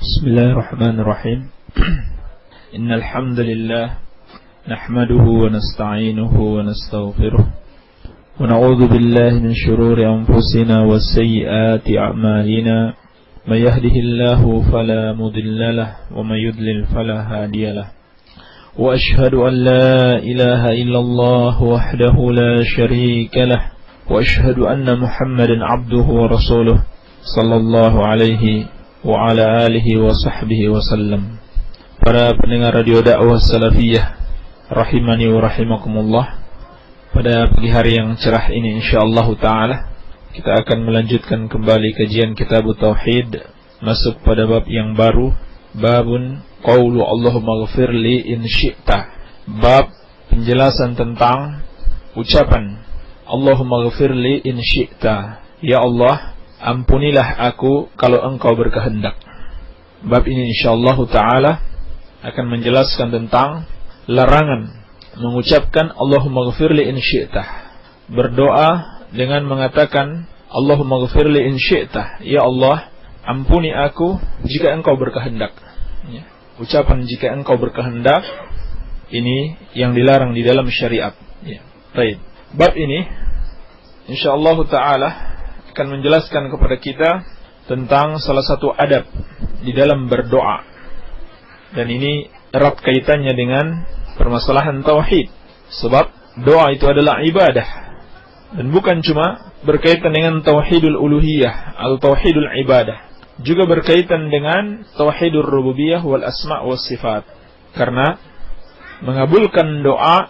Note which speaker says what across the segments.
Speaker 1: Bismillahirrahmanirrahim. Innal hamdalillah nahmaduhu wa nasta'inuhu wa nastaghfiruh wa na'udzu billahi min shururi anfusina wa sayyiati a'malina. May yahdihillahu fala mudilla lahu wa may yudlil fala hadiya lahu. Wa ashhadu an la ilaha illallah wahdahu la sharika lahu wa ashhadu anna Muhammadan 'abduhu wa rasuluh sallallahu alaihi wa ala alihi wa sahbihi wa sallam. Para pendengar radio dakwah salafiyah rahimani wa rahimakumullah, pada pagi hari yang cerah ini insyaallah taala kita akan melanjutkan kembali kajian kitab tauhid, masuk pada bab yang baru, babun qaulu Allahumma ighfirli in syi'ta. Bab penjelasan tentang ucapan Allahumma ighfirli in syi'ta, ya Allah, ampunilah aku kalau engkau berkehendak. Bab ini insyaallah ta'ala akan menjelaskan tentang larangan mengucapkan Allahumma ghafirli in syi'tah, berdoa dengan mengatakan Allahumma ghafirli in syi'tah, ya Allah, ampuni aku jika engkau berkehendak. Ya. Ucapan jika engkau berkehendak ini yang dilarang di dalam syariat. Ya. Baik. Bab ini insyaallah ta'ala akan menjelaskan kepada kita tentang salah satu adab di dalam berdoa. Dan ini erat kaitannya dengan permasalahan tauhid. Sebab doa itu adalah ibadah. Dan bukan cuma berkaitan dengan tauhidul uluhiyah atau tauhidul ibadah, juga berkaitan dengan tauhidul rububiyah wal asma' was sifat. Karena mengabulkan doa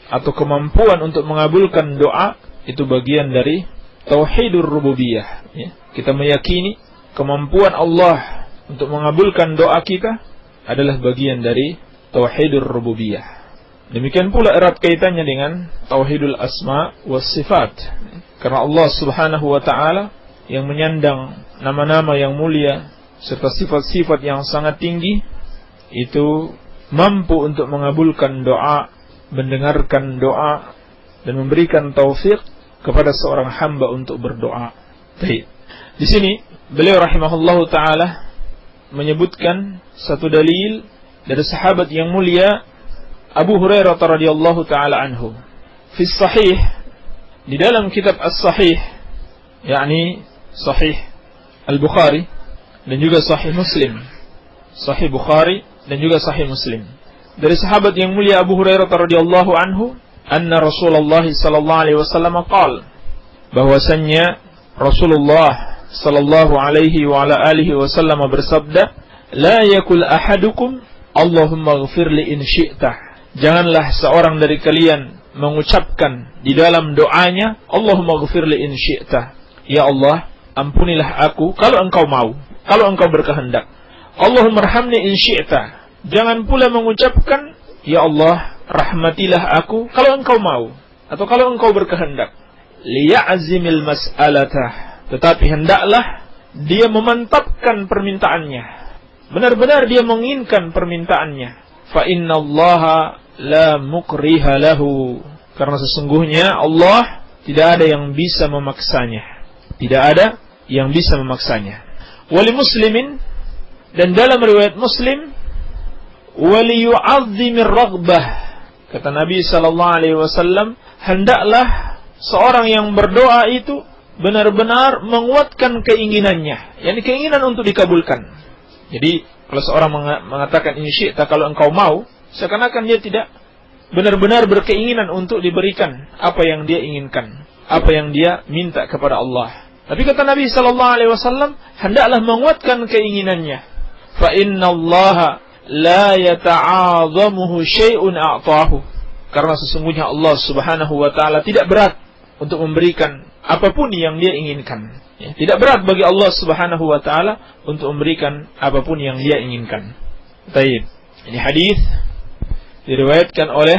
Speaker 1: atau kemampuan untuk mengabulkan doa itu bagian dari tauhidur rububiyah. Ya. Kita meyakini kemampuan Allah untuk mengabulkan doa kita adalah bagian dari tauhidur rububiyah. Demikian pula erat kaitannya dengan tauhidul asma was sifat. Karena Allah Subhanahu wa taala yang menyandang nama-nama yang mulia serta sifat-sifat yang sangat tinggi itu mampu untuk mengabulkan doa, mendengarkan doa dan memberikan taufik kepada seorang hamba untuk berdoa. Baik. Di sini beliau rahimahullahu taala menyebutkan satu dalil dari sahabat yang mulia Abu Hurairah radhiyallahu taala anhu. Fi sahih, di dalam kitab as-sahih, yakni sahih al-Bukhari dan juga sahih Muslim. Sahih Bukhari dan juga sahih Muslim. Dari sahabat yang mulia Abu Hurairah radhiyallahu anhu, anna Rasulullah sallallahu alaihi wasallam qala, bahwasannya Rasulullah sallallahu alaihi wa ala alihi wasallam bersabda, la yakul ahadukum Allahumma ighfirli in syi'tah. Janganlah seorang dari kalian mengucapkan di dalam doanya Allahumma ighfirli in syi'tah, ya Allah, ampunilah aku kalau engkau mau, kalau engkau berkehendak. Allahumma arhamni in syi'tah. Jangan pula mengucapkan ya Allah, rahmatilah aku kalau engkau mau atau kalau engkau berkehendak. Liya'zimil mas'alatah, tetapi hendaklah dia memantapkan permintaannya, benar-benar dia menginginkan permintaannya. Fa innallaha la mukriha lahu, karena sesungguhnya Allah tidak ada yang bisa memaksanya. Tidak ada yang bisa memaksanya. Wali muslimin, dan dalam riwayat Muslim, wali yu'azzimir raghbah, kata Nabi sallallahu alaihi wasallam, hendaklah seorang yang berdoa itu benar-benar menguatkan keinginannya, yakni keinginan untuk dikabulkan. Jadi kalau seorang mengatakan in syi'ta, kalau engkau mau, seakan-akan dia tidak benar-benar berkeinginan untuk diberikan apa yang dia inginkan, apa yang dia minta kepada Allah. Tapi kata Nabi sallallahu alaihi wasallam, hendaklah menguatkan keinginannya. Fa innallaha la yata'azamuhu syai'un a'tahu, karena sesungguhnya Allah Subhanahu wa taala tidak berat untuk memberikan apapun yang dia inginkan. Ya, tidak berat bagi Allah Subhanahu wa taala untuk memberikan apapun yang dia inginkan. Baik. Ini hadis diriwayatkan oleh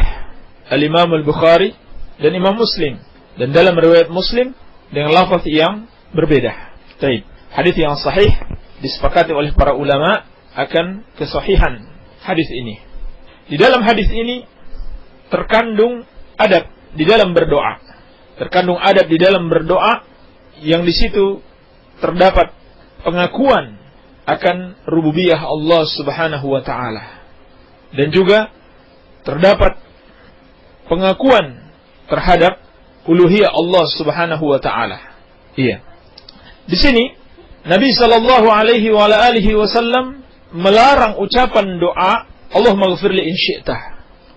Speaker 1: Al-Imam Al-Bukhari dan Imam Muslim, dan dalam riwayat Muslim dengan lafaz yang berbeda. Baik. Hadis yang sahih, disepakati oleh para ulama akan kesahihan hadis ini. Di dalam hadis ini terkandung adab di dalam berdoa. Terkandung adab di dalam berdoa yang di situ terdapat pengakuan akan rububiyah Allah Subhanahu wa taala. Dan juga terdapat pengakuan terhadap uluhiyah Allah Subhanahu wa taala. Iya. Di sini Nabi sallallahu alaihi wasallam melarang ucapan doa Allahumma ghfirli in syi'tah.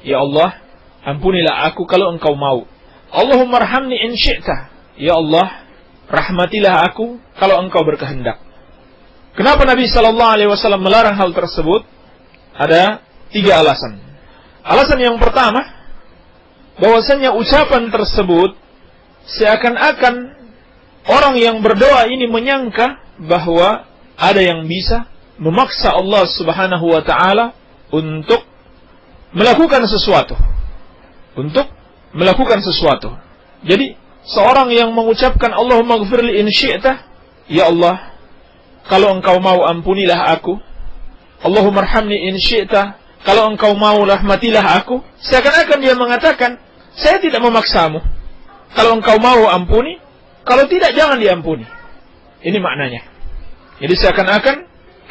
Speaker 1: Ya Allah, ampunilah aku kalau engkau mau. Allahumma arhamni in syi'tah. Ya Allah, rahmatilah aku kalau engkau berkehendak. Kenapa Nabi sallallahu alaihi wasallam melarang hal tersebut? Ada 3 alasan. Alasan yang pertama, bahwasanya ucapan tersebut seakan-akan orang yang berdoa ini menyangka bahwa ada yang bisa memaksa Allah Subhanahu wa taala untuk melakukan sesuatu. Jadi, seorang yang mengucapkan Allahumma ghfirli in syi'tah, ya Allah, kalau engkau mau ampunilah aku. Allahumma arhamni in syi'tah, kalau engkau mau rahmatilah aku. Seakan-akan dia mengatakan, saya tidak memaksamu. Kalau engkau mau ampuni, kalau tidak, jangan diampuni. Ini maknanya. Jadi seakan-akan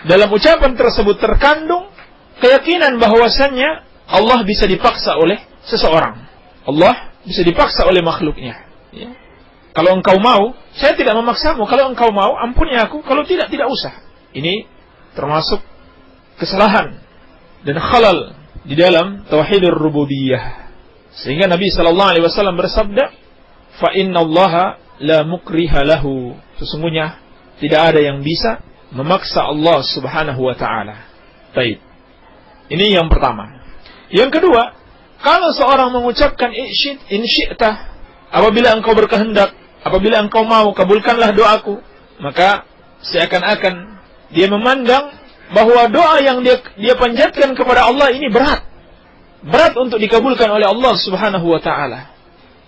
Speaker 1: dalam ucapan tersebut terkandung keyakinan bahwasannya Allah bisa dipaksa oleh seseorang. Allah bisa dipaksa oleh makhluknya. Ya. Kalau engkau mau, saya tidak memaksamu. Kalau engkau mau, ampuni aku. Kalau tidak, tidak usah. Ini termasuk kesalahan dan khalal di dalam tauhidur rububiyah. Sehingga Nabi SAW bersabda, fa innallaha la mukriha lahu. Sesungguhnya tidak ada yang bisa memaksa Allah Subhanahu wa taala. Baik. Ini yang pertama. Yang kedua, kalau seorang mengucapkan in syi'tah, apabila engkau berkehendak, apabila engkau mau, kabulkanlah doaku, maka seakan-akan dia memandang bahwa doa yang dia panjatkan kepada Allah ini berat untuk dikabulkan oleh Allah Subhanahu wa taala.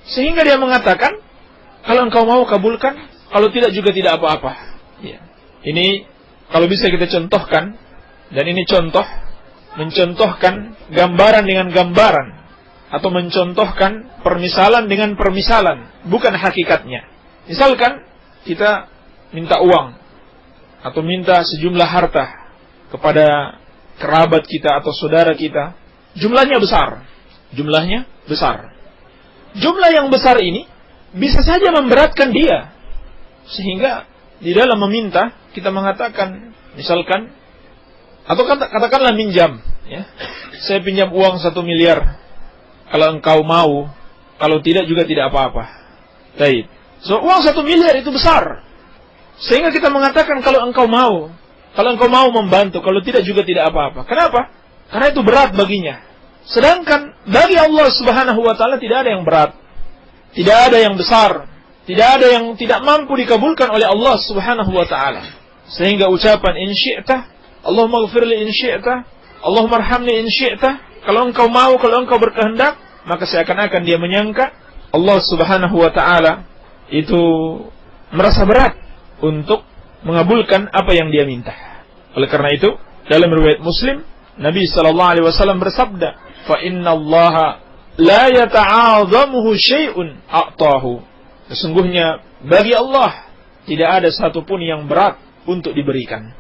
Speaker 1: Sehingga dia mengatakan, kalau engkau mau kabulkan, kalau tidak juga tidak apa-apa. Ya. Ini kalau bisa kita contohkan, dan ini contoh, mencontohkan gambaran dengan gambaran, atau mencontohkan permisalan dengan permisalan, bukan hakikatnya. Misalkan kita minta uang, atau minta sejumlah harta kepada kerabat kita atau saudara kita, jumlahnya besar. Jumlah yang besar ini bisa saja memberatkan dia. Sehingga di dalam meminta kita mengatakan, misalkan, atau katakanlah minjam, ya. Saya pinjam uang 1 miliar. Kalau engkau mau, kalau tidak juga tidak apa-apa. Baik. So, uang 1 miliar itu besar. Sehingga kita mengatakan kalau engkau mau membantu, kalau tidak juga tidak apa-apa. Kenapa? Karena itu berat baginya. Sedangkan bagi Allah Subhanahu wa taala tidak ada yang berat. Tidak ada yang besar, tidak ada yang tidak mampu dikabulkan oleh Allah Subhanahu wa taala. Sehingga ucapan in syi'tah, Allahumma ghfirli in syi'tah, Allahumma arhamni in syi'tah, kalau engkau mau, kalau engkau berkehendak, maka seakan-akan dia menyangka Allah Subhanahu wa taala itu merasa berat untuk mengabulkan apa yang dia minta. Oleh karena itu, dalam riwayat Muslim, Nabi sallallahu alaihi wasallam bersabda, "Fa innallaha la yata'azamuhu syai'un a'tahu." Sesungguhnya bagi Allah tidak ada satupun yang berat untuk diberikan.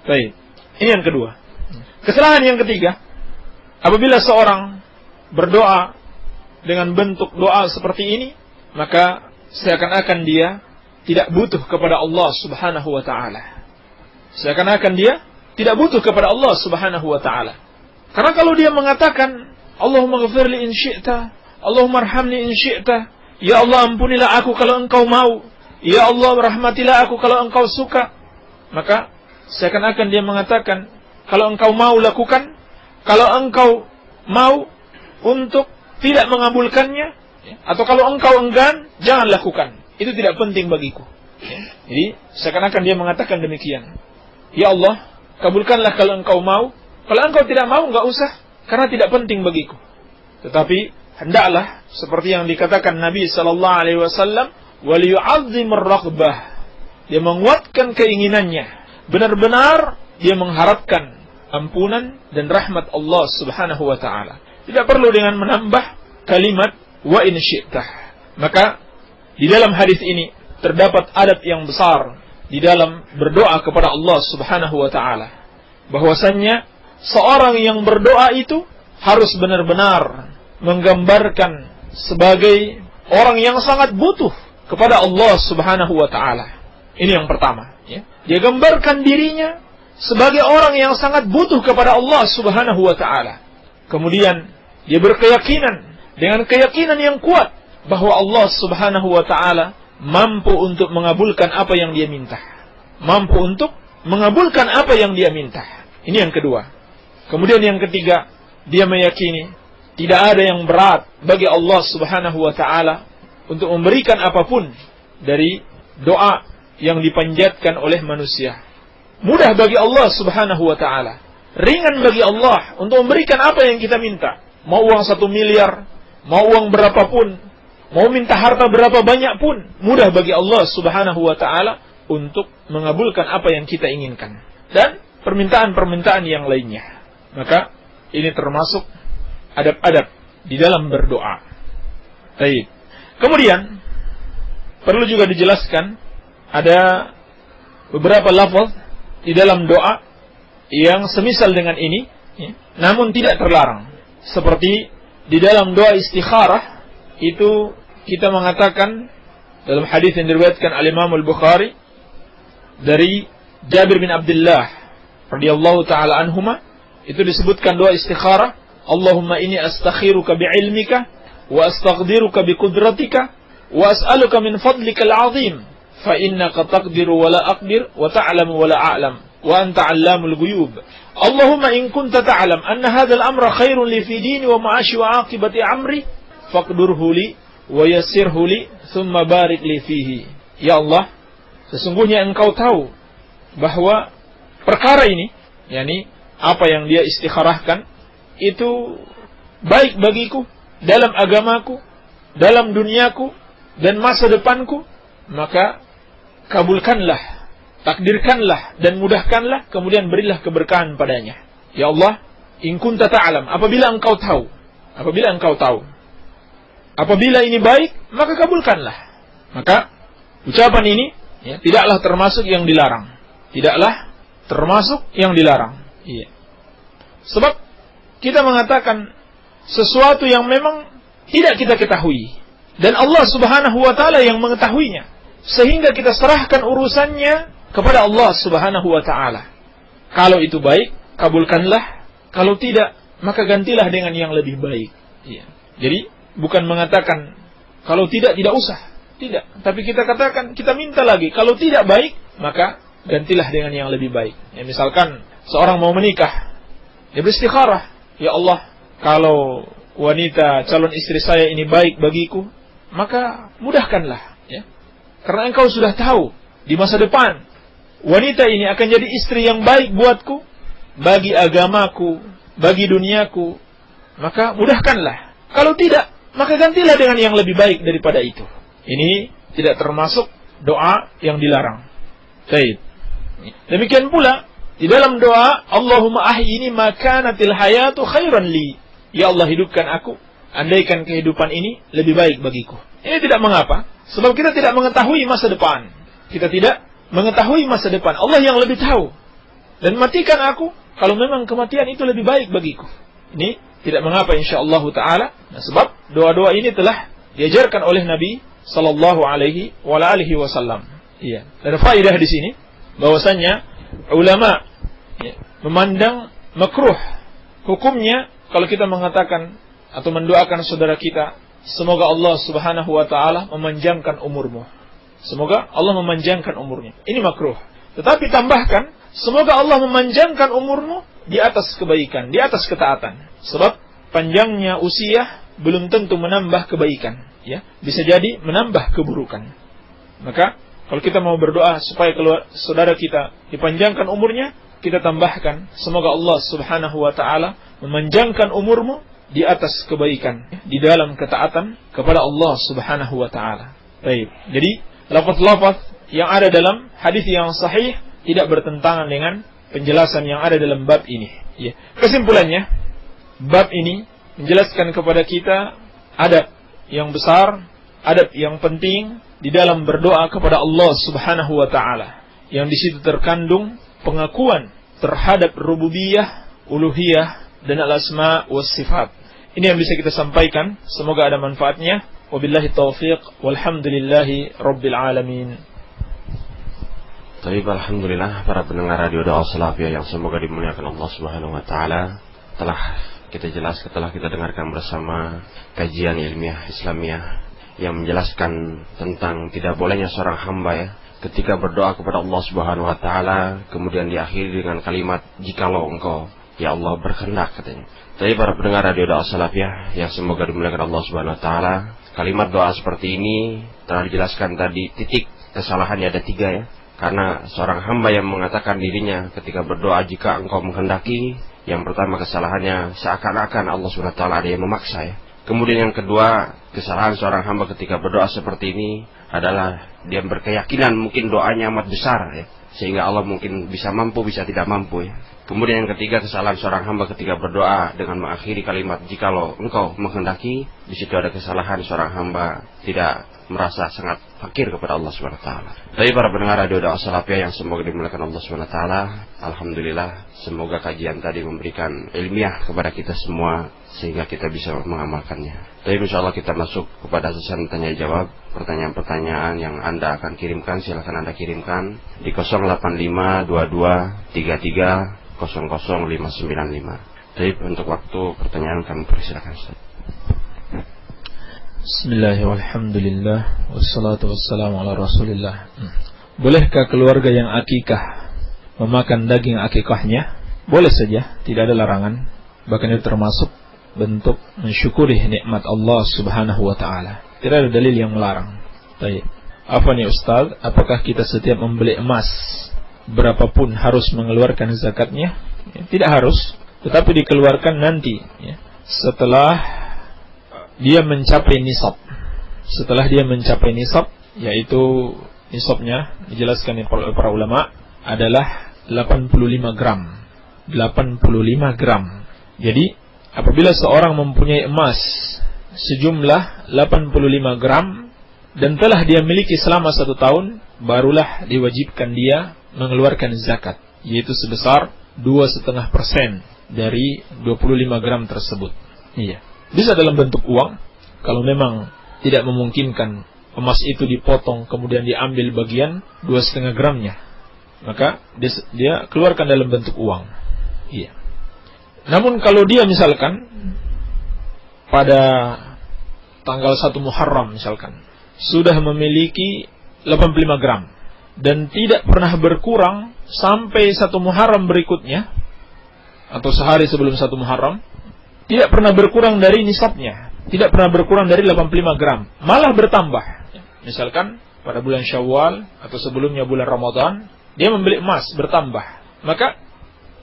Speaker 1: Baik. Ini yang kedua. Kesalahan yang ketiga, apabila seorang berdoa dengan bentuk doa seperti ini, maka seakan-akan dia tidak butuh kepada Allah Subhanahu wa taala. Seakan-akan dia tidak butuh kepada Allah Subhanahu wa taala. Karena kalau dia mengatakan Allahumma ghfirli in syi'ta, Allahumma arhamni in syi'ta, ya Allah ampunilah aku kalau engkau mau, ya Allah rahmatilah aku kalau engkau suka, maka seakan-akan dia mengatakan kalau engkau mau lakukan, kalau engkau mau untuk tidak mengabulkannya, atau kalau engkau enggan jangan lakukan, itu tidak penting bagiku. Jadi seakan-akan dia mengatakan demikian, ya Allah kabulkanlah kalau engkau mau, kalau engkau tidak mau enggak usah, karena tidak penting bagiku. Tetapi hendaklah seperti yang dikatakan Nabi sallallahu alaihi wasallam, wal yu'azzimur raghbah. Dia menguatkan keinginannya, benar-benar dia mengharapkan ampunan dan rahmat Allah Subhanahu wa taala. Tidak perlu dengan menambah kalimat wa in syi'tah. Maka di dalam hadis ini terdapat adab yang besar di dalam berdoa kepada Allah Subhanahu wa taala. Bahwasannya seorang yang berdoa itu harus benar-benar menggambarkan sebagai orang yang sangat butuh kepada Allah Subhanahu wa taala. Ini yang pertama, ya. Dia gambarkan dirinya sebagai orang yang sangat butuh kepada Allah Subhanahu wa taala. Kemudian dia berkeyakinan dengan keyakinan yang kuat bahwa Allah Subhanahu wa taala mampu untuk mengabulkan apa yang dia minta. Mampu untuk mengabulkan apa yang dia minta. Ini yang kedua. Kemudian yang ketiga, dia meyakini tidak ada yang berat bagi Allah Subhanahu wa taala untuk memberikan apapun dari doa yang dipanjatkan oleh manusia. Mudah bagi Allah Subhanahu wa taala, ringan bagi Allah untuk memberikan apa yang kita minta. Mau uang 1 miliar, mau uang berapapun, mau minta harta berapa banyak pun, mudah bagi Allah Subhanahu wa taala untuk mengabulkan apa yang kita inginkan. Dan permintaan-permintaan yang lainnya. Maka ini termasuk adab-adab di dalam berdoa. Baik. Kemudian perlu juga dijelaskan ada beberapa lafaz di dalam doa yang semisal dengan ini, ya, namun tidak terlarang. Seperti di dalam doa istikharah itu kita mengatakan dalam hadis yang diriwayatkan oleh Imam Al-Bukhari dari Jabir bin Abdullah radhiyallahu taala anhuma, itu disebutkan doa istikharah, Allahumma inni astakhiruka bi'ilmika wa astaqdiruka biqudratika wa as'aluka min fadlikal 'azim fa innaka taqdiru wa la aqdir wa ta'lamu wa la a'lam wa anta 'allamul ghuyub. Allahumma in kunta ta'lam anna hadzal amra khairun li fi dini wa ma'ashi wa 'aqibati amri faqdurhu li wa yassirhu li thumma barik li fihi. Ya Allah, sesungguhnya Engkau tahu bahwa perkara ini, yakni apa yang dia istikharahkan, itu baik bagiku dalam agamaku, dalam duniaku, dan masa depanku, maka kabulkanlah, takdirkanlah, dan mudahkanlah, kemudian berilah keberkahan padanya. Ya Allah, in kunta ta'lam, apabila engkau tahu, apabila ini baik, maka kabulkanlah. Maka ucapan ini, ya, tidaklah termasuk yang dilarang. Tidaklah termasuk yang dilarang. Iya. Sebab kita mengatakan sesuatu yang memang tidak kita ketahui, dan Allah Subhanahu wa taala yang mengetahuinya, sehingga kita serahkan urusannya kepada Allah Subhanahu wa taala. Kalau itu baik, kabulkanlah. Kalau tidak, maka gantilah dengan yang lebih baik. Iya. Jadi bukan mengatakan kalau tidak usah. Tidak, tapi kita katakan, kita minta lagi, kalau tidak baik, maka gantilah dengan yang lebih baik. Ya, misalkan seorang mau menikah, dia beristikharah, ya Allah, kalau wanita calon istri saya ini baik bagiku, maka mudahkanlah, ya. Karena engkau sudah tahu di masa depan wanita ini akan jadi istri yang baik buatku, bagi agamaku, bagi duniaku, maka mudahkanlah. Kalau tidak, maka gantilah dengan yang lebih baik daripada itu. Ini tidak termasuk doa yang dilarang. Baik. Demikian pula di dalam doa, Allahumma ahyini ma kanatil hayatu khairan li. Ya Allah, hidupkan aku, andaikan kehidupan ini lebih baik bagiku. Ini tidak mengapa, sebab kita tidak mengetahui masa depan. Kita tidak mengetahui masa depan. Allah yang lebih tahu. Dan matikan aku kalau memang kematian itu lebih baik bagiku. Ini tidak mengapa insyaallah taala. Nah, sebab doa-doa ini telah diajarkan oleh Nabi sallallahu alaihi wa alihi wasallam. Iya. Dan faedah di sini bahwasanya ulama, ya, memandang makruh hukumnya kalau kita mengatakan atau mendoakan saudara kita, semoga Allah Subhanahu wa taala memanjangkan umurmu. Semoga Allah memanjangkan umurnya. Ini makruh. Tetapi tambahkan, semoga Allah memanjangkan umurmu di atas kebaikan, di atas ketaatan. Sebab panjangnya usia belum tentu menambah kebaikan, ya, bisa jadi menambah keburukan. Maka kalau kita mau berdoa supaya saudara kita dipanjangkan umurnya, kita tambahkan, semoga Allah Subhanahu wa taala memanjangkan umurmu di atas kebaikan, di dalam ketaatan kepada Allah Subhanahu wa taala. Baik. Jadi lafaz-lafaz yang ada dalam hadis yang sahih tidak bertentangan dengan penjelasan yang ada dalam bab ini, ya. Kesimpulannya, bab ini menjelaskan kepada kita adab yang besar, adab yang penting di dalam berdoa kepada Allah Subhanahu wa taala. yang di situ terkandung pengakuan terhadap rububiyah, uluhiyah, dan al-asma was sifat. Ini yang bisa kita sampaikan. Semoga ada manfaatnya. Wabillahi taufiq walhamdulillahi rabbil alamin.
Speaker 2: Baik, alhamdulillah para pendengar radio Dakwah Salafiyah yang semoga dimuliakan Allah Subhanahu wa taala. Setelah kita dengarkan bersama kajian ilmiah Islamiyah yang menjelaskan tentang tidak bolehnya seorang hamba ya ketika berdoa kepada Allah Subhanahu wa taala kemudian diakhiri dengan kalimat jikalau engkau ya Allah berkehendak katanya. Tapi para pendengar radio Dakwah Salafiyah yang semoga dimuliakan Allah Subhanahu wa taala, kalimat doa seperti ini telah dijelaskan tadi, titik kesalahannya ada 3 ya. Karena seorang hamba yang mengatakan dirinya ketika berdoa jika engkau menghendaki, yang pertama kesalahannya seakan-akan Allah Subhanahu wa taala ada yang memaksa ya. Kemudian yang kedua, kesalahan seorang hamba ketika berdoa seperti ini adalah dia berkeyakinan mungkin doanya amat besar ya, sehingga Allah mungkin bisa mampu, bisa tidak mampu ya. Kemudian yang ketiga, kesalahan seorang hamba ketika berdoa dengan mengakhiri kalimat jikalau engkau menghendaki, di situ ada kesalahan seorang hamba tidak merasa sangat fakir kepada Allah Subhanahu wa taala. Tapi para pendengar radio Dakwah Salafiyah yang semoga dimuliakan Allah Subhanahu wa taala, alhamdulillah semoga kajian tadi memberikan ilmiah kepada kita semua sehingga kita bisa mengamalkannya. Tapi insyaallah kita masuk kepada sesi tanya jawab. Pertanyaan-pertanyaan yang Anda akan kirimkan silakan Anda kirimkan di 0852233 00595. Jadi untuk waktu pertanyaan kami persilakan.
Speaker 1: Bismillahirrahmanirrahim. Wassalatu wassalamu ala Rasulillah. Bolehkah keluarga yang akikah memakan daging akikahnya? Boleh saja, tidak ada larangan. Bahkan itu termasuk bentuk mensyukuri nikmat Allah Subhanahu wa taala. Tidak ada dalil yang melarang. Baik. Apa nih Ustaz? Apakah kita setiap membeli emas berapapun harus mengeluarkan zakatnya? Ya, tidak harus, tetapi dikeluarkan nanti ya, setelah dia mencapai nisab. Setelah dia mencapai nisab, yaitu nisabnya dijelaskan oleh para ulama adalah 85 gram. 85 gram. Jadi apabila seorang mempunyai emas sejumlah 85 gram dan telah dia miliki selama 1 tahun, barulah diwajibkan dia mengeluarkan zakat, yaitu sebesar 2,5% dari 25 gram tersebut. Iya. Bisa dalam bentuk uang, kalau memang tidak memungkinkan emas itu dipotong kemudian diambil bagian 2,5 gramnya, maka dia keluarkan dalam bentuk uang. Iya. Namun kalau dia misalkan pada tanggal 1 Muharram misalkan sudah memiliki 85 gram dan tidak pernah berkurang sampai 1 Muharram berikutnya atau sehari sebelum 1 Muharram, tidak pernah berkurang dari nisabnya, tidak pernah berkurang dari 85 gram, malah bertambah. Misalkan pada bulan Syawal atau sebelumnya bulan Ramadan, dia membeli emas bertambah. Maka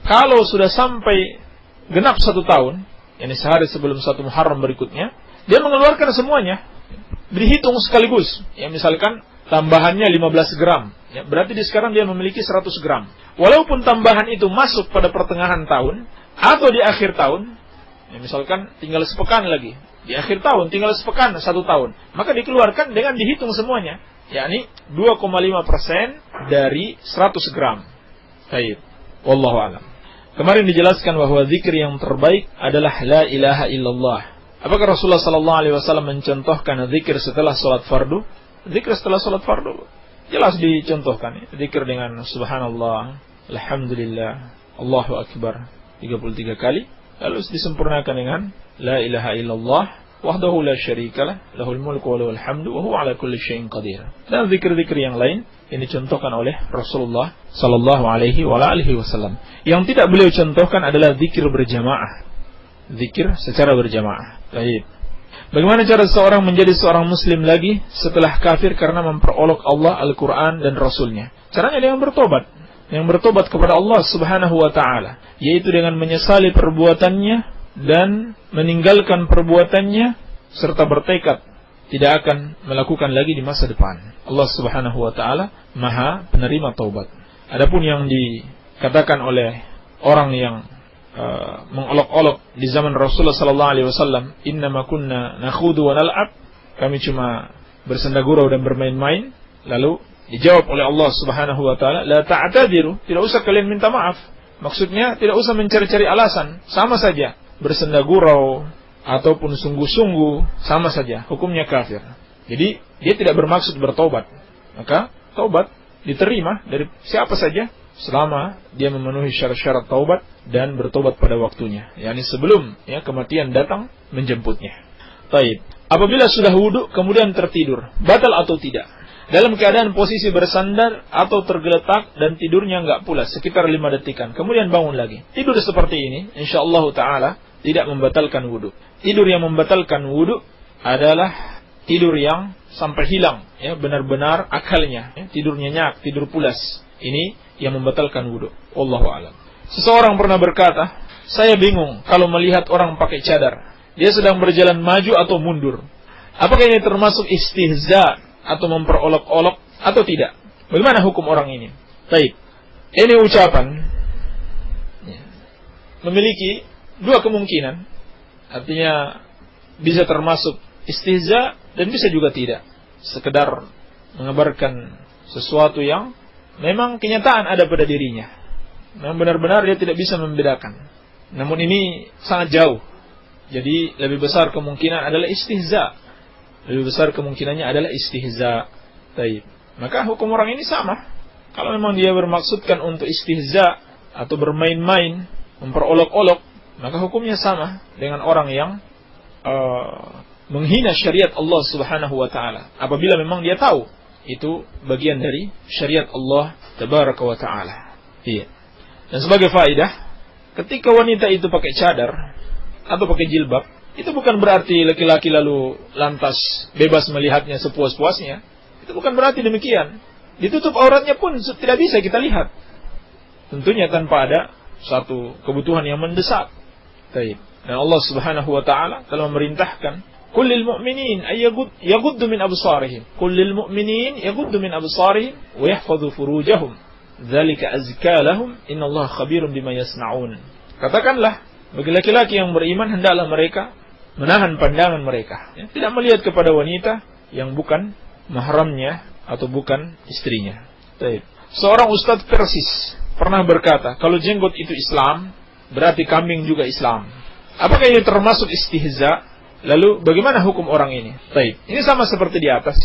Speaker 1: kalau sudah sampai genap 1 tahun, yakni sehari sebelum 1 Muharram berikutnya, dia mengeluarkan semuanya, dihitung sekaligus. Ya, misalkan tambahannya 15 gram, ya, berarti sekarang dia memiliki 100 gram. Walaupun tambahan itu masuk pada pertengahan tahun atau di akhir tahun, ya, misalkan tinggal sepekan lagi, di akhir tahun tinggal sepekan 1 tahun, maka dikeluarkan dengan dihitung semuanya, yakni 2,5% dari 100 gram. Baik, wallahu a'lam. Kemarin dijelaskan bahwa zikir yang terbaik adalah la ilaha illallah. Apakah Rasulullah sallallahu alaihi wasallam mencontohkan zikir setelah salat fardu? Zikir setelah salat fardu jelas dicontohkan. Zikir dengan subhanallah, alhamdulillah, Allahu akbar 33 kali, lalu disempurnakan dengan la ilaha illallah wahdahu la syarikalah, lahul mulku wa lahul hamdu wa huwa ala kulli syai'in qadir. Dan zikir-zikir yang lain yang dicontohkan oleh Rasulullah sallallahu alaihi wasallam. Yang tidak beliau contohkan adalah zikir berjamaah. Zikir secara berjamaah. Baik. Bagaimana cara seorang menjadi seorang muslim lagi setelah kafir karena memperolok Allah, Al-Quran dan Rasulnya? Caranya dengan bertobat. Yang bertobat kepada Allah subhanahu wa ta'ala, yaitu dengan menyesali perbuatannya dan meninggalkan perbuatannya serta bertekad tidak akan melakukan lagi di masa depan. Allah subhanahu wa ta'ala maha penerima taubat. Adapun yang dikatakan oleh orang yang mengolok-olok di zaman Rasulullah sallallahu alaihi wasallam, innama kunna nakhudu wa nal'ab, kami cuma bersenda gurau dan bermain-main, lalu Dijawab oleh Allah Subhanahu wa taala, la ta'tadiru, tidak usah kalian minta maaf. Maksudnya tidak usah mencari-cari alasan, sama saja bersenda gurau ataupun sungguh-sungguh sama saja hukumnya kafir. Jadi dia tidak bermaksud bertobat. Maka taubat diterima dari siapa saja selama dia memenuhi syarat-syarat taubat dan bertobat pada waktunya, yakni sebelum kematian datang menjemputnya. Taib. Apabila sudah wudu kemudian tertidur, batal atau tidak? Dalam keadaan posisi bersandar atau tergeletak dan tidurnya enggak pulas sekitar 5 detikan, kemudian bangun lagi. Tidur seperti ini insyaallah taala tidak membatalkan wudu. Tidur yang membatalkan wudu adalah tidur yang sampai hilang benar-benar akalnya, tidur nyenyak, tidur pulas. Ini yang membatalkan wudu. Wallahu a'lam. Seseorang pernah berkata, saya bingung kalau melihat orang pakai cadar. Dia sedang berjalan maju atau mundur. Apakah ini termasuk istihza atau memperolok-olok atau tidak? Bagaimana hukum orang ini? Baik. Ini ucapan memiliki 2 kemungkinan. Artinya bisa termasuk istihza dan bisa juga tidak. Sekedar mengabarkan sesuatu yang memang kenyataan ada pada dirinya. Memang benar-benar dia tidak bisa membedakan. Namun ini sangat jauh. Jadi lebih besar kemungkinan adalah istihza. Lebih besar kemungkinannya adalah istihza. Taib. Maka hukum orang ini sama. Kalau memang dia bermaksudkan untuk istihza atau bermain-main, memperolok-olok, maka hukumnya sama dengan orang yang menghina syariat Allah Subhanahu wa taala. Apabila memang dia tahu itu bagian dari syariat Allah Tabaraka wa taala. Iya. Dan sebagai faedah, ketika wanita itu pakai cadar atau pakai jilbab, itu bukan berarti laki-laki lalu lantas bebas melihatnya sepuas-puasnya. Itu bukan berarti demikian. Ditutup auratnya pun tidak bisa kita lihat. Tentunya tanpa ada satu kebutuhan yang mendesak. Baik. Dan Allah Subhanahu wa taala telah memerintahkan, "Kullil mu'minin yaghuddu min absarihim." Kullil mu'minin yaghuddu min absarihim wa yahfazu furujahum. Dzalika azka lahum, innallaha khabirum bima yasnaun. Katakanlah, bagi laki-laki yang beriman hendaklah mereka menahan pandangan mereka, tidak melihat kepada wanita yang bukan mahramnya atau bukan istrinya. Baik. Seorang ustadz Persis pernah berkata, kalau jenggot itu Islam, berarti kambing juga Islam. Apakah ini termasuk istihza? Lalu bagaimana hukum orang ini? Baik. Ini sama seperti di atas.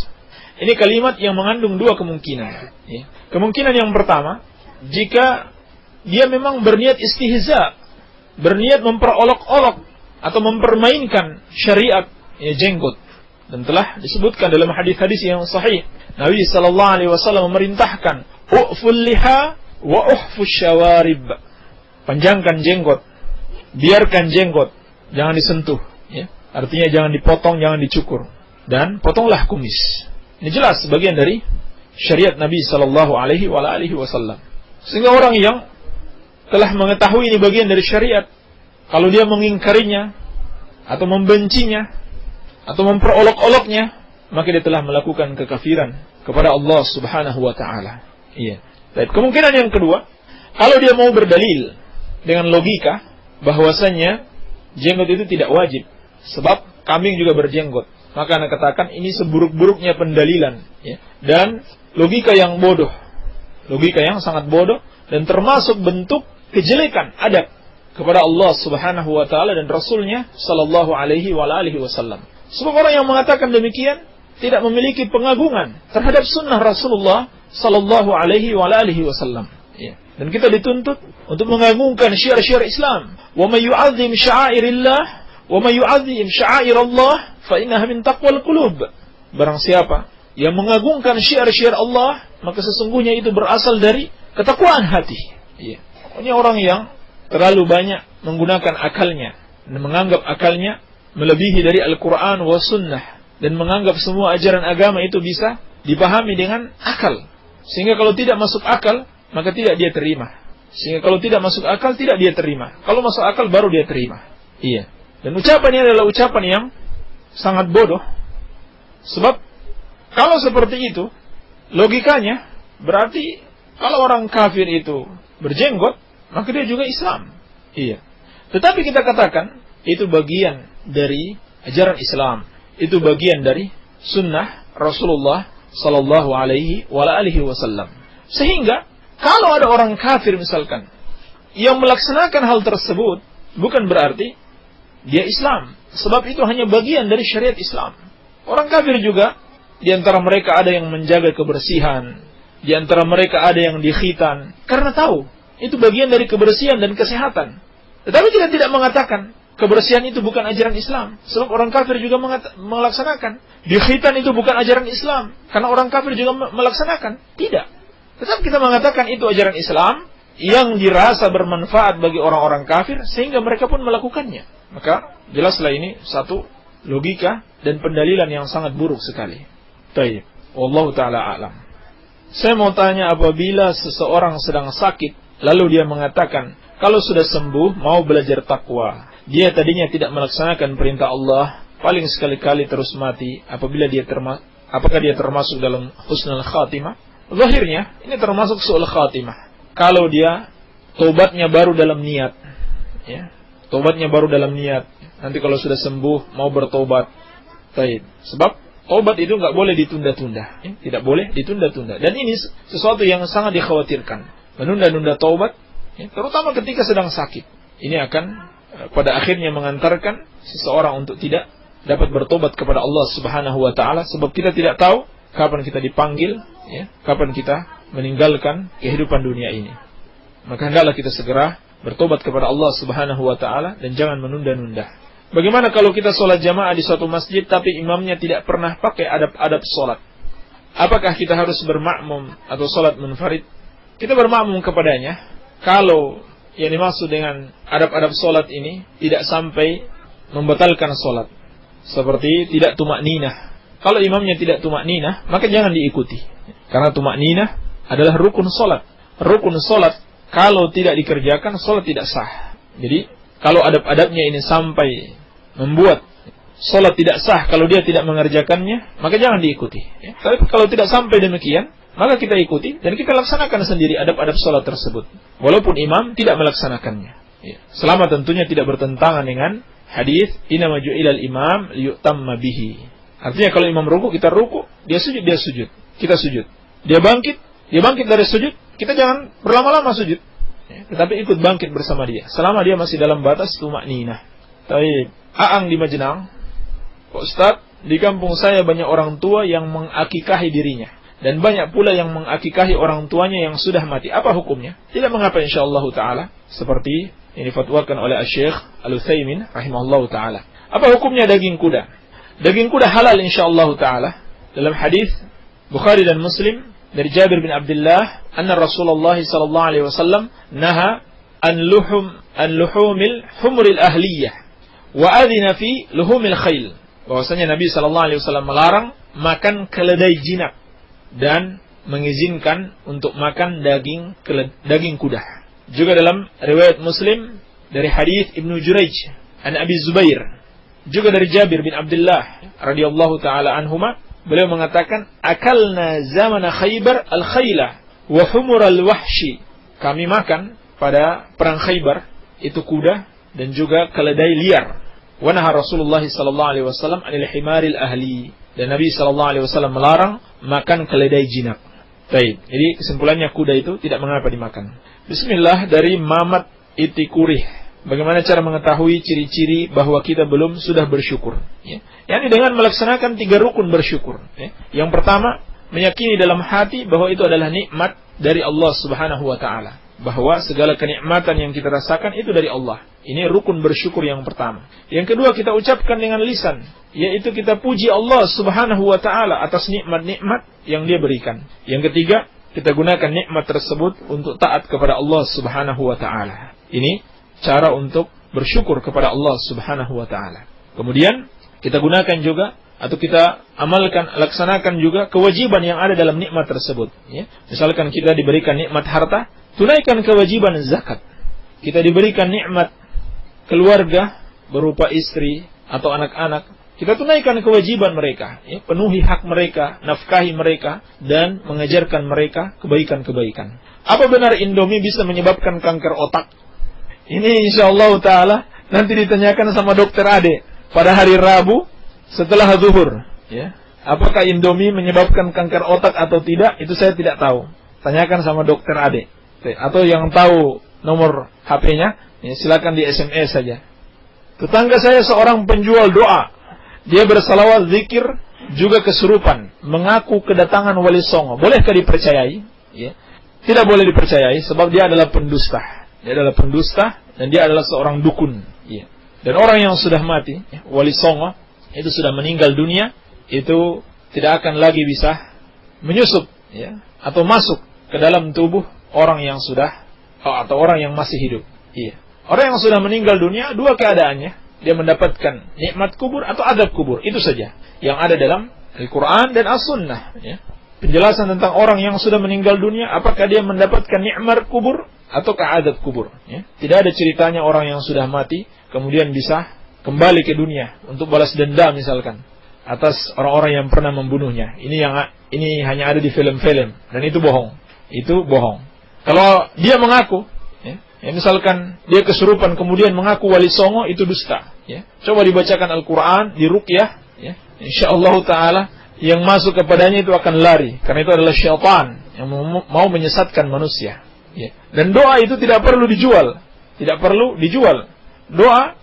Speaker 1: Ini kalimat yang mengandung 2 kemungkinan. Kemungkinan yang pertama, jika dia memang berniat istihza, berniat memperolok-olok atau mempermainkan syariat jenggot, dan telah disebutkan dalam hadis-hadis yang sahih, Nabi sallallahu alaihi wasallam memerintahkan u'ful liha wa uhfus syawarib. Panjangkan jenggot, biarkan jenggot, jangan disentuh, Artinya jangan dipotong, jangan dicukur, dan potonglah kumis. Ini jelas bagian dari syariat Nabi sallallahu alaihi wasallam. Sehingga orang yang telah mengetahui ini bagian dari syariat, kalau dia mengingkarinya atau membencinya atau memperolok-oloknya, maka dia telah melakukan kekafiran kepada Allah Subhanahu wa taala. Iya. Dan kemungkinan yang kedua, kalau dia mau berdalil dengan logika bahwasanya jenggot itu tidak wajib, sebab kambing juga berjenggot, maka Anda katakan ini seburuk-buruknya pendalilan, dan logika yang bodoh, logika yang sangat bodoh, dan termasuk bentuk kejelekan adab kepada Allah Subhanahu wa taala dan Rasulnya sallallahu alaihi wasallam. Sebab orang yang mengatakan demikian tidak memiliki pengagungan terhadap sunnah Rasulullah sallallahu alaihi wasallam. Dan kita dituntut untuk mengagungkan syiar-syiar Islam. Wa may yu'azzim sya'airillah wa may yu'azzim sya'airallah fa innaha min taqwal qulub. Barang siapa yang mengagungkan syiar-syiar Allah, maka sesungguhnya itu berasal dari ketakwaan hati. Ini orang yang terlalu banyak menggunakan akalnya dan menganggap akalnya melebihi dari Al-Quran wa Sunnah, dan menganggap semua ajaran agama itu bisa dipahami dengan akal. Sehingga kalau tidak masuk akal, maka tidak dia terima. Sehingga kalau tidak masuk akal, tidak dia terima. Kalau masuk akal, baru dia terima. Iya. Dan ucapan ini adalah ucapan yang sangat bodoh. Sebab kalau seperti itu, logikanya berarti kalau orang kafir itu berjenggot, maka dia juga Islam. Iya. Tetapi kita katakan itu bagian dari ajaran Islam, itu bagian dari sunnah Rasulullah sallallahu alaihi wasallam. Sehingga kalau ada orang kafir misalkan yang melaksanakan hal tersebut, bukan berarti dia Islam, sebab itu hanya bagian dari syariat Islam. Orang kafir juga, di antara mereka ada yang menjaga kebersihan, di antara mereka ada yang dikhitan, karena tahu itu bagian dari kebersihan dan kesehatan. Tetapi kita tidak mengatakan kebersihan itu bukan ajaran Islam, sebab orang kafir juga melaksanakan. Dikhitan itu bukan ajaran Islam, karena orang kafir juga melaksanakan. Tidak. Tetapi kita mengatakan itu ajaran Islam yang dirasa bermanfaat bagi orang-orang kafir, sehingga mereka pun melakukannya. Maka jelaslah ini satu logika dan pendalilan yang sangat buruk sekali. Baik, wallahu taala a'lam. Saya mau tanya, apabila seseorang sedang sakit lalu dia mengatakan kalau sudah sembuh mau belajar takwa, dia tadinya tidak melaksanakan perintah Allah, paling sekali-kali terus mati, apabila dia apakah dia termasuk dalam husnul khatimah? Zahirnya ini termasuk su'ul khatimah. Kalau dia tobatnya baru dalam niat, ya, tobatnya baru dalam niat. Nanti kalau sudah sembuh mau bertobat, baik. Sebab tobat itu nggak boleh ditunda-tunda, ya? Tidak boleh ditunda-tunda. Dan ini sesuatu yang sangat dikhawatirkan. Menunda-nunda tobat, ya, terutama ketika sedang sakit. Ini akan pada akhirnya mengantarkan seseorang untuk tidak dapat bertobat kepada Allah Subhanahu wa taala, sebab kita tidak tahu kapan kita dipanggil, ya, kapan kita meninggalkan kehidupan dunia ini. Maka hendaklah kita segera bertobat kepada Allah Subhanahu wa taala dan jangan menunda-nunda. Bagaimana kalau kita sholat jamaah di suatu masjid tapi imamnya tidak pernah pakai adab-adab sholat? Apakah kita harus bermakmum atau sholat munfarid? Kita bermakmum kepadanya kalau yang dimaksud dengan adab-adab sholat ini tidak sampai membatalkan sholat, seperti tidak tumakninah. Kalau imamnya tidak tumakninah, maka jangan diikuti, karena tumakninah adalah rukun sholat. Rukun sholat kalau tidak dikerjakan, sholat tidak sah. Jadi kalau adab-adabnya ini sampai membuat sholat tidak sah kalau dia tidak mengerjakannya, maka jangan diikuti, ya. Tapi kalau tidak sampai demikian, maka kita ikuti dan kita laksanakan sendiri adab-adab sholat tersebut, walaupun imam tidak melaksanakannya, ya. Selama tentunya tidak bertentangan dengan hadis innama ju'ilal imam liyutamma bihi. Artinya kalau imam ruku, kita ruku, dia sujud, kita sujud. Dia bangkit dari sujud, kita jangan berlama-lama sujud, ya, tetapi ikut bangkit bersama dia, selama dia masih dalam batas tumakninah. Taib. Aang di Majenang, Pak Ustaz, di kampung saya banyak orang tua yang mengakikahi dirinya, dan banyak pula yang mengakikahi orang tuanya yang sudah mati. Apa hukumnya? Tidak mengapa insyaallah ta'ala, seperti yang difatwakan oleh Syekh Al-Utsaimin rahimahullah ta'ala. Apa hukumnya daging kuda? Daging kuda halal insyaallah ta'ala. Dalam hadis Bukhari dan Muslim dari Jabir bin Abdullah, anna Rasulullah sallallahu alaihi wasallam naha an luhumil humuril ahliyah wa adina fi luhumil khail. Bahwasanya Nabi sallallahu alaihi wasallam melarang makan keledai jinak dan mengizinkan untuk makan daging kuda. Juga dalam riwayat Muslim dari hadis Ibnu Jurayj an Abi Zubair, juga dari Jabir bin Abdullah radhiyallahu taala anhuma, beliau mengatakan, akalna zamana Khaybar al-khayla wa humur al-wahshi. Kami makan pada perang Khaybar itu kuda dan juga keledai liar. Wa naha Rasulullah sallallahu alaihi wasallam anil himaril ahli. Dan Nabi sallallahu alaihi wasallam melarang makan keledai jinak. Baik, jadi kesimpulannya kuda itu tidak mengapa dimakan. Bismillah, dari Mamat Itikurih. Bagaimana cara mengetahui ciri-ciri bahwa kita belum sudah bersyukur? Ya. Yang dengan melaksanakan 3 rukun bersyukur. Ya. Yang pertama, meyakini dalam hati bahwa itu adalah nikmat dari Allah Subhanahu wa taala. Bahwa segala kenikmatan yang kita rasakan itu dari Allah. Ini rukun bersyukur yang pertama. Yang kedua, kita ucapkan dengan lisan, yaitu kita puji Allah Subhanahu wa taala atas nikmat-nikmat yang Dia berikan. Yang ketiga, kita gunakan nikmat tersebut untuk taat kepada Allah Subhanahu wa taala. Ini cara untuk bersyukur kepada Allah Subhanahu wa taala. Kemudian kita gunakan juga atau kita amalkan, laksanakan juga kewajiban yang ada dalam nikmat tersebut, ya. Misalkan kita diberikan nikmat harta, tunaikan kewajiban zakat. Kita diberikan nikmat keluarga berupa istri atau anak-anak, kita tunaikan kewajiban mereka, ya. Penuhi hak mereka, nafkahi mereka, dan mengajarkan mereka kebaikan-kebaikan. Apa benar Indomie bisa menyebabkan kanker otak? Ini insyaallah ta'ala nanti ditanyakan sama dokter Ade pada hari Rabu setelah zuhur, ya. apakah Indomie menyebabkan kanker otak atau tidak, itu saya tidak tahu. Tanyakan sama dokter Ade. Atau yang tahu nomor HP-nya, ya silakan di SMS saja. Tetangga saya seorang penjual doa. Dia bersalawat, zikir, juga kesurupan, mengaku kedatangan Wali Songo. Bolehkah dipercayai? Ya. Tidak boleh dipercayai sebab dia adalah pendusta. Dia adalah pendusta dan dia adalah seorang dukun. Ya. Dan orang yang sudah mati, ya, Wali Songo, itu sudah meninggal dunia, itu tidak akan lagi bisa menyusup, ya, atau masuk ke dalam tubuh orang yang sudah atau orang yang masih hidup. Iya. Orang yang sudah meninggal dunia, dua keadaannya. Dia mendapatkan nikmat kubur atau azab kubur. Itu saja yang ada dalam Al-Quran dan As-Sunnah. Ya. Penjelasan tentang orang yang sudah meninggal dunia, apakah dia mendapatkan nikmat kubur atau azab kubur. Ya. Tidak ada ceritanya orang yang sudah mati kemudian bisa kembali ke dunia untuk balas dendam misalkan atas orang-orang yang pernah membunuhnya. Ini hanya ada di film-film dan itu bohong. Itu bohong. Kalau dia mengaku, ya, misalkan dia kesurupan kemudian mengaku Wali Songo, itu dusta. Ya. Coba dibacakan Al-Quran, diruqyah, ya. InsyaAllah ta'ala yang masuk kepadanya itu akan lari. Karena itu adalah syaitan yang mau menyesatkan manusia. Ya. Dan doa itu tidak perlu dijual. Tidak perlu dijual. Doa,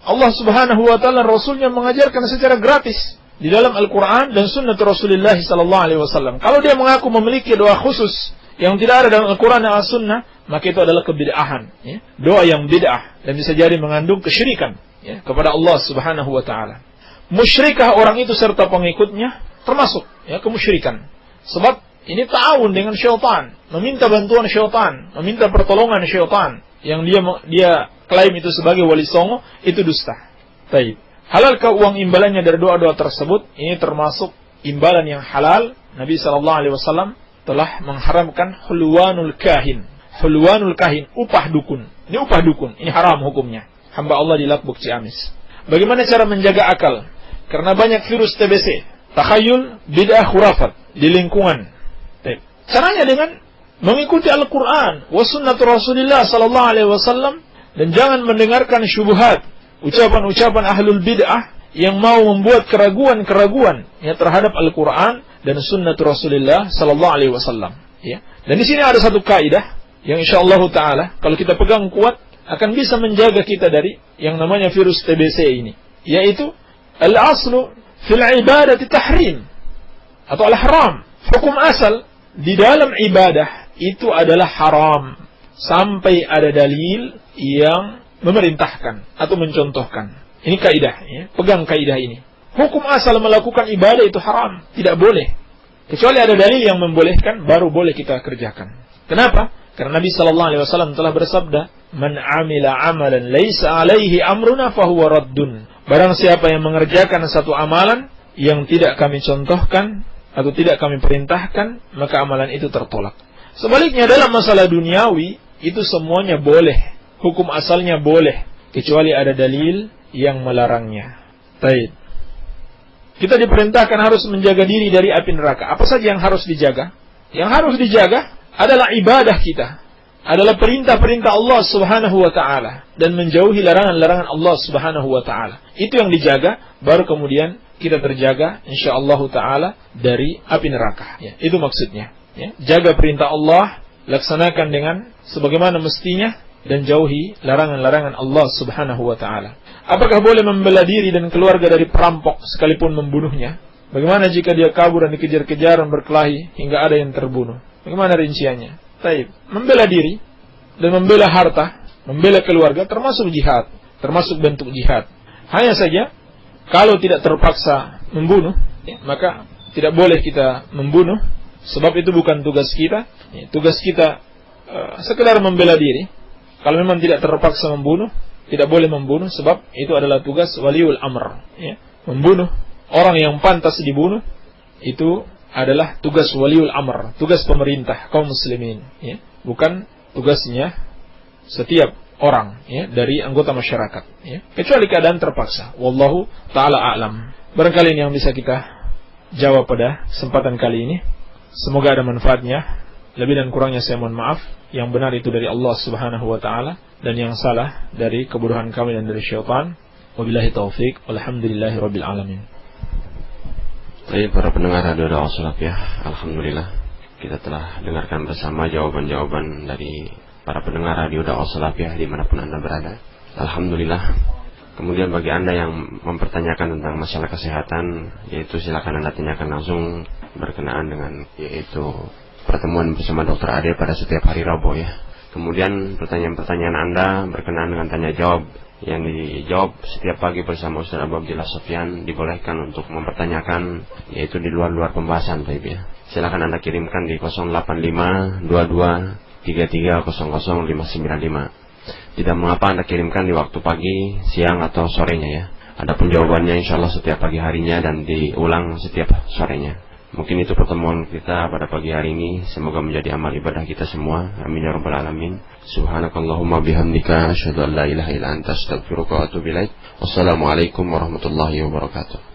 Speaker 1: Allah subhanahu wa ta'ala Rasulnya mengajarkan secara gratis di dalam Al-Quran dan sunnah Rasulullah SAW. Kalau dia mengaku memiliki doa khusus yang tidak ada dalam Al-Quran dan As-Sunnah, maka itu adalah kebid'ahan. Ya. Doa yang bid'ah dan bisa jadi mengandung kesyirikan, ya, kepada Allah subhanahu wa ta'ala. Musyrikah orang itu serta pengikutnya termasuk, ya, kemusyrikan. Sebab ini ta'awun dengan syaitan, meminta bantuan syaitan, meminta pertolongan syaitan, yang dia klaim itu sebagai Wali Songo, itu dusta. Baik. Halalkah uang imbalannya dari doa-doa tersebut? Ini termasuk imbalan yang halal. Nabi SAW telah mengharamkan hulwanul kahin. Hulwanul kahin, upah dukun. Ini upah dukun, ini haram hukumnya. Hamba Allah di Lakbuk Ciamis. Bagaimana cara menjaga akal? Karena banyak virus TBC, takhayul, bid'ah, khurafat di lingkungan. Caranya dengan mengikuti Al-Quran wa sunnatu Rasulullah SAW, dan jangan mendengarkan syubhat, ucapan-ucapan ahlul bid'ah yang mau membuat keraguan-keraguan, ya, terhadap Al-Quran dan sunnatu Rasulullah SAW. Ya. Dan di sini ada satu kaidah yang insyaallah ta'ala kalau kita pegang kuat akan bisa menjaga kita dari yang namanya virus TBC ini, yaitu al-aslu fil ibadati tahrim atau al-haram. Hukum asal di dalam ibadah itu adalah haram sampai ada dalil yang memerintahkan atau mencontohkan. Ini kaidah, ya. Pegang kaidah ini. Hukum asal melakukan ibadah itu haram, tidak boleh. Kecuali ada dalil yang membolehkan, baru boleh kita kerjakan. Kenapa? Karena Nabi SAW telah bersabda, "Man amila amalan laisa alaihi amruna fahuwa raddun." Barang siapa yang mengerjakan satu amalan yang tidak kami contohkan atau tidak kami perintahkan, maka amalan itu tertolak. Sebaliknya dalam masalah duniawi, itu semuanya boleh. Hukum asalnya boleh, kecuali ada dalil yang melarangnya. Baik. Kita diperintahkan harus menjaga diri dari api neraka. Apa saja yang harus dijaga? Yang harus dijaga adalah ibadah kita. Adalah perintah-perintah Allah subhanahu wa ta'ala. Dan menjauhi larangan-larangan Allah subhanahu wa ta'ala. Itu yang dijaga, baru kemudian kita terjaga insyaallah ta'ala dari api neraka. Ya, itu maksudnya. Ya, jaga perintah Allah, laksanakan dengan sebagaimana mestinya, dan jauhi larangan-larangan Allah subhanahu wa ta'ala. Apakah boleh membela diri dan keluarga dari perampok sekalipun membunuhnya? Bagaimana jika dia kabur dan dikejar-kejar dan berkelahi hingga ada yang terbunuh? Bagaimana rinciannya? Taib. Membela diri dan membela harta, membela keluarga termasuk jihad, termasuk bentuk jihad. Hanya saja kalau tidak terpaksa membunuh, ya, maka tidak boleh kita membunuh, sebab itu bukan tugas kita. Ya, tugas kita sekedar membela diri. Kalau memang tidak terpaksa membunuh, tidak boleh membunuh, sebab itu adalah tugas waliul amr. Ya. Membunuh orang yang pantas dibunuh, itu adalah tugas waliul amr, tugas pemerintah kaum muslimin. Ya. Bukan tugasnya setiap orang, ya, dari anggota masyarakat. Ya. Kecuali keadaan terpaksa. Wallahu ta'ala a'lam. Barangkali ini yang bisa kita jawab pada kesempatan kali ini. Semoga ada manfaatnya. Lebih dan kurangnya saya mohon maaf. Yang benar itu dari Allah subhanahu wa ta'ala, dan yang salah dari kebodohan kami dan dari syaitan. Wabillahi taufiq. Walhamdulillahi rabbil alamin.
Speaker 2: Baik, para pendengar Radio Dakwah Salafiyah, alhamdulillah kita telah dengarkan bersama jawaban-jawaban dari para pendengar Radio Dakwah Salafiyah dimanapun Anda berada. Alhamdulillah. Kemudian bagi Anda yang mempertanyakan tentang masalah kesehatan, yaitu silakan Anda tanyakan langsung berkenaan dengan yaitu pertemuan bersama Dr. Ade pada setiap hari Rabu ya. Kemudian pertanyaan-pertanyaan Anda berkenaan dengan tanya jawab yang dijawab setiap pagi bersama Ustaz Abu Abdillah Sofyan dibolehkan untuk mempertanyakan yaitu di luar pembahasan ya. Silakan Anda kirimkan di 0852233000595. Tidak mengapa Anda kirimkan di waktu pagi, siang atau sorenya ya. Adapun jawabannya insyaallah setiap pagi harinya dan diulang setiap sorenya. Mungkin itu pertemuan kita pada pagi hari ini. Semoga menjadi amal ibadah kita semua. Amin ya rabbal alamin. Subhanakallahumma bihamdika asyhadu an la ilaha illa anta astaghfiruka wa atubu ilaik. Wassalamualaikum warahmatullahi wabarakatuh.